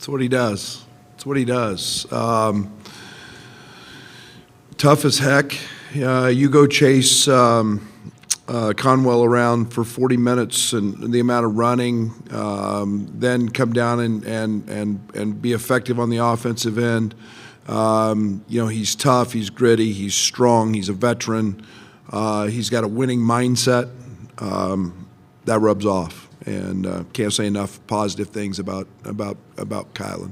It's what he does. It's what he does. Tough as heck. You go chase Conwell around for 40 minutes and the amount of running, then come down and be effective on the offensive end. He's tough, he's gritty, he's strong, he's a veteran. He's got a winning mindset. That rubs off, and can't say enough positive things about Kylan.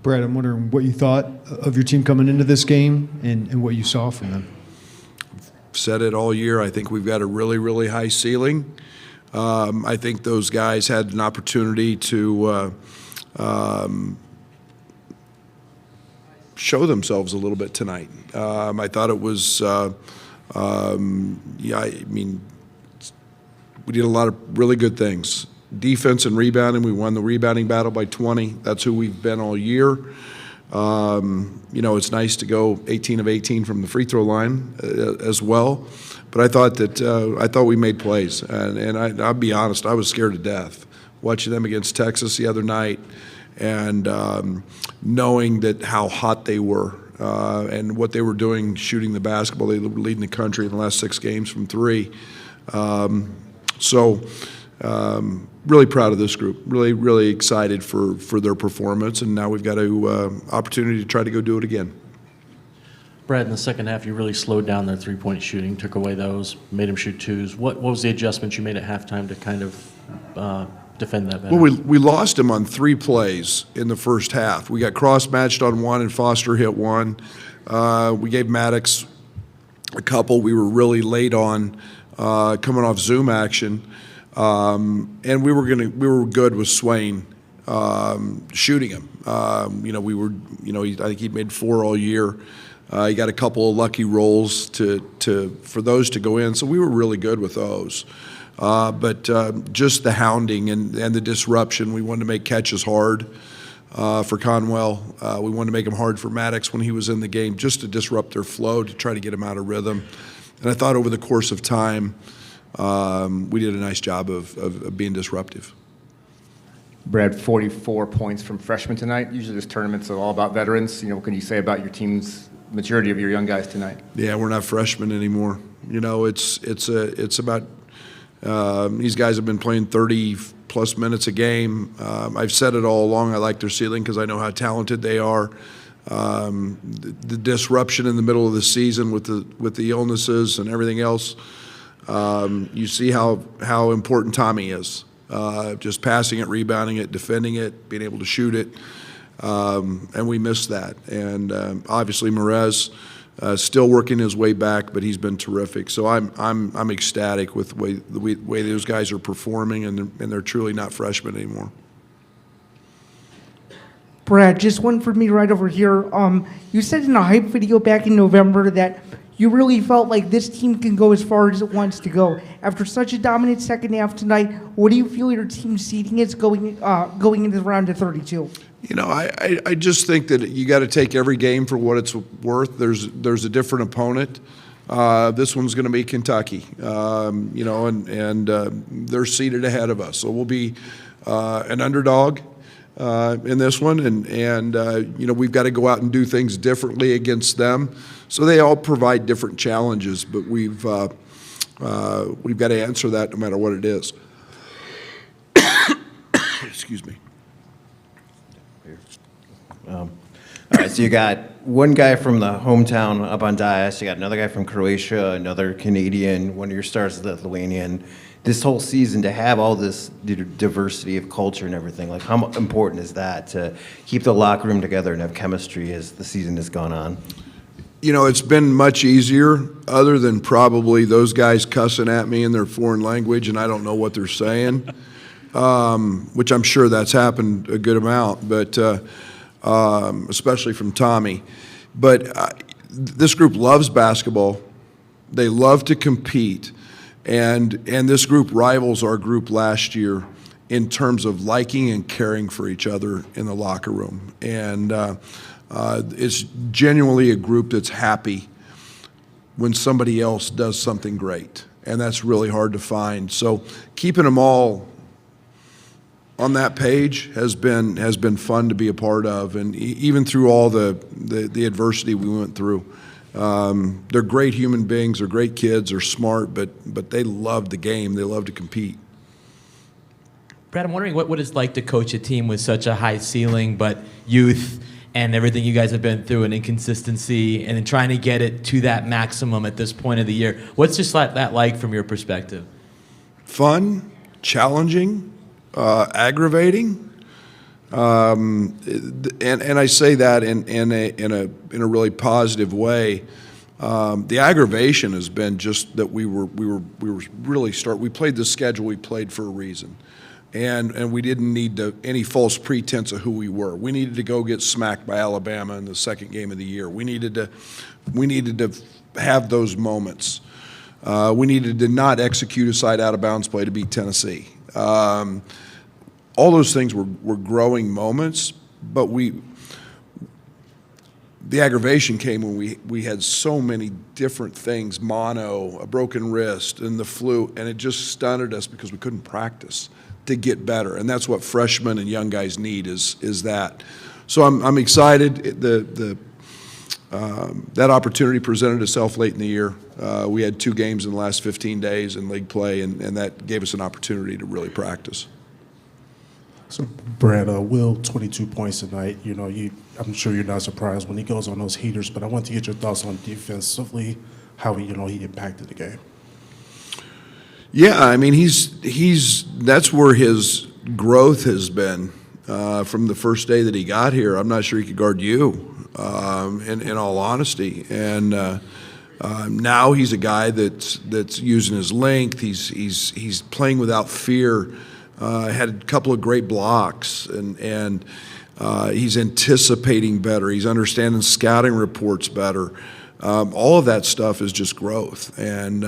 Brad, I'm wondering what you thought of your team coming into this game and what you saw from them. Said it all year. I think we've got a really, really high ceiling. I think those guys had an opportunity to show themselves a little bit tonight. I thought it was, we did a lot of really good things. Defense and rebounding, we won the rebounding battle by 20. That's who we've been all year. It's nice to go 18 of 18 from the free throw line as well. But I thought we made plays, and I'll be honest, I was scared to death watching them against Texas the other night, and knowing that how hot they were and what they were doing shooting the basketball. They were leading the country in the last 6 games from 3. Really proud of this group. Really, really excited for their performance, and now we've got an opportunity to try to go do it again. Brad, in the second half, you really slowed down their three-point shooting, took away those, made them shoot twos. What was the adjustments you made at halftime to kind of defend that better? Well, we lost him on 3 plays in the first half. We got cross-matched on 1, and Foster hit 1. We gave Maddox a couple. We were really late on coming off Zoom action. And we were good with Swain shooting him. I think he made 4 all year. He got a couple of lucky rolls for those to go in, so we were really good with those. But just the hounding and the disruption, we wanted to make catches hard for Conwell. We wanted to make them hard for Maddox when he was in the game, just to disrupt their flow, to try to get him out of rhythm. And I thought over the course of time, we did a nice job of being disruptive. Brad, 44 points from freshmen tonight. Usually this tournament's all about veterans. What can you say about your team's maturity of your young guys tonight? Yeah, we're not freshmen anymore. It's about these guys have been playing 30-plus minutes a game. I've said it all along. I like their ceiling because I know how talented they are. The disruption in the middle of the season with the illnesses and everything else. You see how important Tommy is. Just passing it, rebounding it, defending it, being able to shoot it, and we missed that. And obviously, Merez still working his way back, but he's been terrific. So I'm ecstatic with the way those guys are performing, and they're truly not freshmen anymore. Brad, just one for me right over here. You said in a hype video back in November that you really felt like this team can go as far as it wants to go. After such a dominant second half tonight, what do you feel your team's seeding is going into the round of 32? I just think that you got to take every game for what it's worth. There's a different opponent. This one's going to be Kentucky, and they're seated ahead of us. So we'll be an underdog in this one, and we've got to go out and do things differently against them. So they all provide different challenges, but we've got to answer that no matter what it is. Excuse me. All right, so you got one guy from the hometown up on Dias, you got another guy from Croatia, another Canadian, one of your stars is Lithuanian. This whole season, to have all this diversity of culture and everything, like how important is that to keep the locker room together and have chemistry as the season has gone on? It's been much easier, other than probably those guys cussing at me in their foreign language and I don't know what they're saying, which I'm sure that's happened a good amount, but especially from Tommy. But this group loves basketball. They love to compete. And this group rivals our group last year in terms of liking and caring for each other in the locker room. And it's genuinely a group that's happy when somebody else does something great. And that's really hard to find. So keeping them all on that page has been fun to be a part of, and even through all the adversity we went through. They're great human beings. They're great kids. They're smart, but they love the game. They love to compete. Brad, I'm wondering what it's like to coach a team with such a high ceiling, but youth and everything you guys have been through and inconsistency, and then trying to get it to that maximum at this point of the year. What's just that like from your perspective? Fun, challenging, aggravating, and I say that in a really positive way. The aggravation has been just that we were really we played the schedule we played for a reason. And we didn't need any false pretense of who we were. We needed to go get smacked by Alabama in the second game of the year. We needed to have those moments. We needed to not execute a side out of bounds play to beat Tennessee. All those things were growing moments, but the aggravation came when we had so many different things, mono, a broken wrist, and the flu, and it just stunted us because we couldn't practice to get better, and that's what freshmen and young guys need is that. So I'm excited. That opportunity presented itself late in the year. We had 2 games in the last 15 days in league play, and that gave us an opportunity to really practice. So, Brad, Will, 22 points tonight. I'm sure you're not surprised when he goes on those heaters, but I want to get your thoughts on defensively, how he impacted the game. Yeah, I mean, that's where his growth has been from the first day that he got here. I'm not sure he could guard you, in all honesty. And now he's a guy that's using his length. He's playing without fear. Had a couple of great blocks, and he's anticipating better. He's understanding scouting reports better. All of that stuff is just growth, and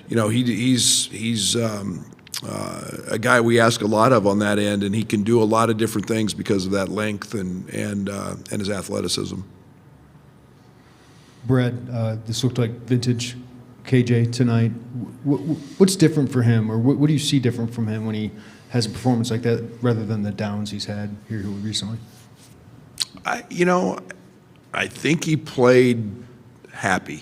he's a guy we ask a lot of on that end, and he can do a lot of different things because of that length and his athleticism. Brad, this looked like vintage KJ tonight. What's different for him, or what do you see different from him when he has a performance like that rather than the downs he's had here recently? I think he played happy.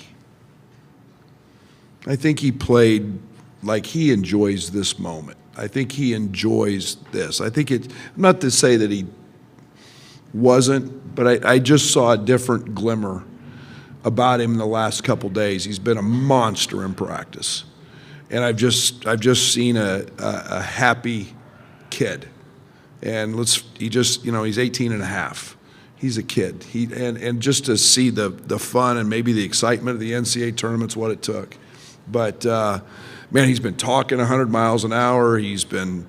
I think he played like he enjoys this moment. I think he enjoys this. I think not to say that he wasn't, but I just saw a different glimmer about him in the last couple days. He's been a monster in practice. And I've just seen a happy kid. And he's 18 and a half. He's a kid. And just to see the fun and maybe the excitement of the NCAA tournament's what it took. But man, he's been talking 100 miles an hour. He's been,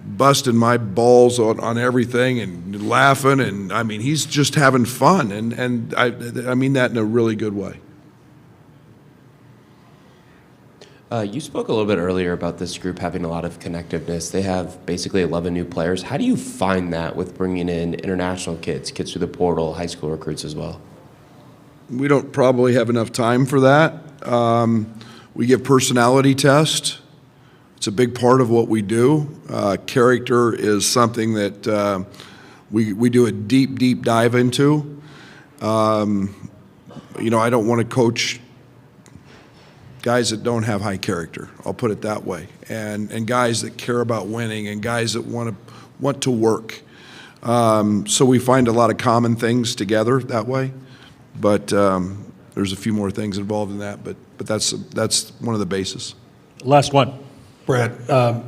busting my balls on everything and laughing, and I mean, he's just having fun, and I mean that in a really good way. You spoke a little bit earlier about this group having a lot of connectiveness. They have basically 11 new players. How do you find that with bringing in international kids through the portal, high school recruits as well? We don't probably have enough time for that. We give personality tests. It's a big part of what we do. Character is something that we do a deep dive into. I don't want to coach guys that don't have high character. I'll put it that way. And guys that care about winning, and guys that want to work. So we find a lot of common things together that way. But there's a few more things involved in that. But that's one of the bases. Last one. Brad, you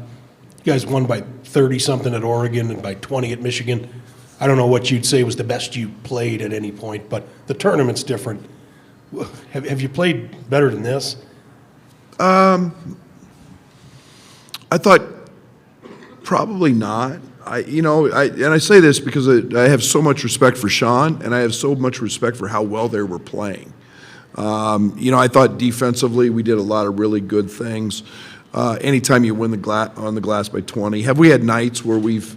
guys won by 30-something at Oregon and by 20 at Michigan. I don't know what you'd say was the best you played at any point, but the tournament's different. Have you played better than this? I thought probably not. I say this because I have so much respect for Sean, and I have so much respect for how well they were playing. I thought defensively we did a lot of really good things. Anytime you win on the glass by 20, have we had nights where we've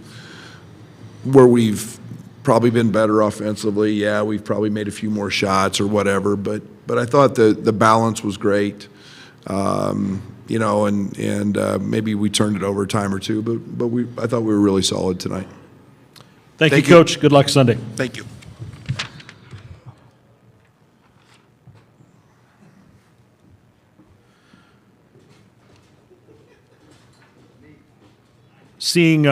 probably been better offensively? Yeah, we've probably made a few more shots or whatever, but I thought the balance was great. you know, and maybe we turned it over a time or two, but I thought we were really solid tonight. Thank you, Thank you. Coach. Good luck Sunday. Thank you. Seeing